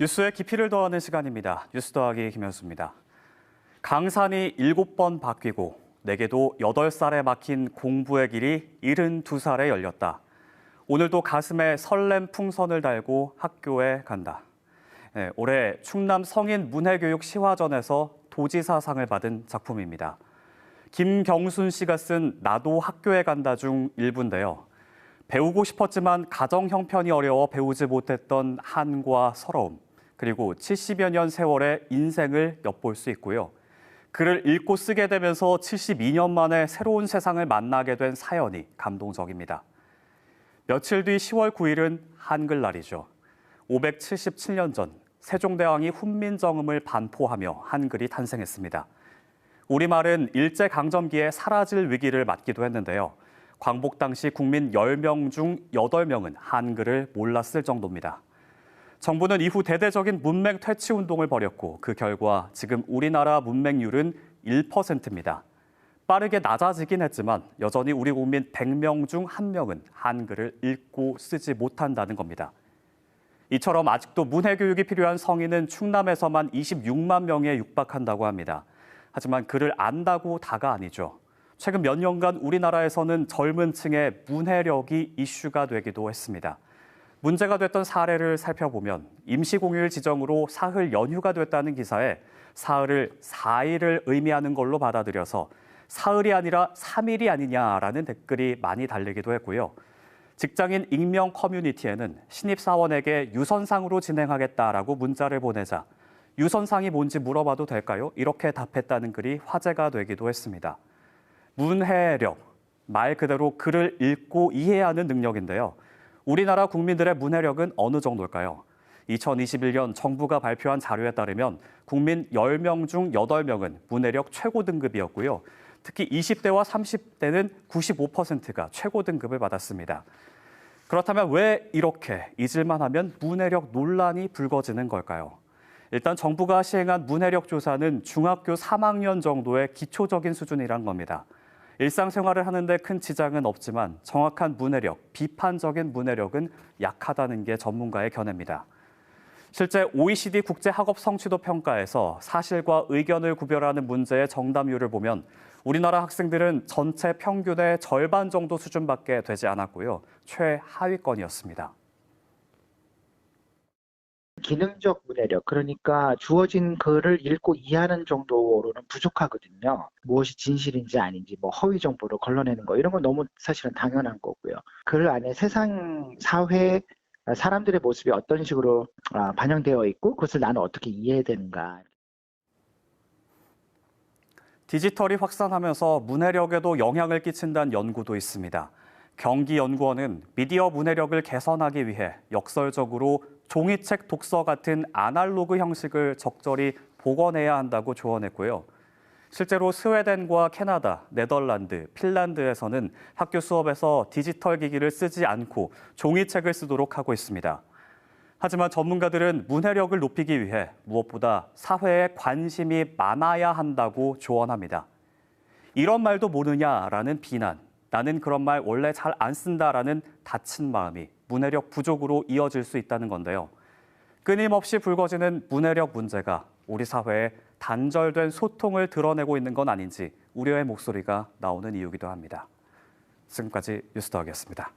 뉴스의 깊이를 더하는 시간입니다. 뉴스 더하기 김현수입니다. 강산이 7번 바뀌고 내게도 8살에 막힌 공부의 길이 72살에 열렸다. 오늘도 가슴에 설렘 풍선을 달고 학교에 간다. 네, 올해 충남 성인 문해교육 시화전에서 도지사상을 받은 작품입니다. 김경순 씨가 쓴 나도 학교에 간다 중 일부인데요. 배우고 싶었지만 가정 형편이 어려워 배우지 못했던 한과 서러움, 그리고 70여 년 세월의 인생을 엿볼 수 있고요. 글을 읽고 쓰게 되면서 72년 만에 새로운 세상을 만나게 된 사연이 감동적입니다. 며칠 뒤 10월 9일은 한글날이죠. 577년 전 세종대왕이 훈민정음을 반포하며 한글이 탄생했습니다. 우리말은 일제강점기에 사라질 위기를 맞기도 했는데요. 광복 당시 국민 10명 중 8명은 한글을 몰랐을 정도입니다. 정부는 이후 대대적인 문맹 퇴치 운동을 벌였고 그 결과 지금 우리나라 문맹률은 1%입니다. 빠르게 낮아지긴 했지만 여전히 우리 국민 100명 중 1명은 한글을 읽고 쓰지 못한다는 겁니다. 이처럼 아직도 문해교육이 필요한 성인은 충남에서만 26만 명에 육박한다고 합니다. 하지만 글을 안다고 다가 아니죠. 최근 몇 년간 우리나라에서는 젊은 층의 문해력이 이슈가 되기도 했습니다. 문제가 됐던 사례를 살펴보면 임시공휴일 지정으로 사흘 연휴가 됐다는 기사에 사흘을 4일을 의미하는 걸로 받아들여서 사흘이 아니라 3일이 아니냐라는 댓글이 많이 달리기도 했고요. 직장인 익명 커뮤니티에는 신입사원에게 유선상으로 진행하겠다라고 문자를 보내자 유선상이 뭔지 물어봐도 될까요? 이렇게 답했다는 글이 화제가 되기도 했습니다. 문해력, 말 그대로 글을 읽고 이해하는 능력인데요. 우리나라 국민들의 문해력은 어느 정도일까요? 2021년 정부가 발표한 자료에 따르면 국민 10명 중 8명은 문해력 최고 등급이었고요. 특히 20대와 30대는 95%가 최고 등급을 받았습니다. 그렇다면 왜 이렇게 잊을만 하면 문해력 논란이 불거지는 걸까요? 일단 정부가 시행한 문해력 조사는 중학교 3학년 정도의 기초적인 수준이란 겁니다. 일상생활을 하는데 큰 지장은 없지만 정확한 문해력, 비판적인 문해력은 약하다는 게 전문가의 견해입니다. 실제 OECD 국제학업 성취도 평가에서 사실과 의견을 구별하는 문제의 정답률을 보면 우리나라 학생들은 전체 평균의 절반 정도 수준밖에 되지 않았고요. 최하위권이었습니다. 기능적 문해력, 그러니까 주어진 글을 읽고 이해하는 정도로는 부족하거든요. 무엇이 진실인지 아닌지, 허위 정보를 걸러내는 거, 이런 건 너무 사실은 당연한 거고요. 글 안에 세상, 사회, 사람들의 모습이 어떤 식으로 반영되어 있고 그것을 나는 어떻게 이해해야 되는가. 디지털이 확산하면서 문해력에도 영향을 끼친다는 연구도 있습니다. 경기연구원은 미디어 문해력을 개선하기 위해 역설적으로 종이책 독서 같은 아날로그 형식을 적절히 복원해야 한다고 조언했고요. 실제로 스웨덴과 캐나다, 네덜란드, 핀란드에서는 학교 수업에서 디지털 기기를 쓰지 않고 종이책을 쓰도록 하고 있습니다. 하지만 전문가들은 문해력을 높이기 위해 무엇보다 사회에 관심이 많아야 한다고 조언합니다. 이런 말도 모르냐라는 비난, 나는 그런 말 원래 잘 안 쓴다라는 다친 마음이 문해력 부족으로 이어질 수 있다는 건데요. 끊임없이 불거지는 문해력 문제가 우리 사회에 단절된 소통을 드러내고 있는 건 아닌지 우려의 목소리가 나오는 이유기도 합니다. 지금까지 뉴스더하기였습니다.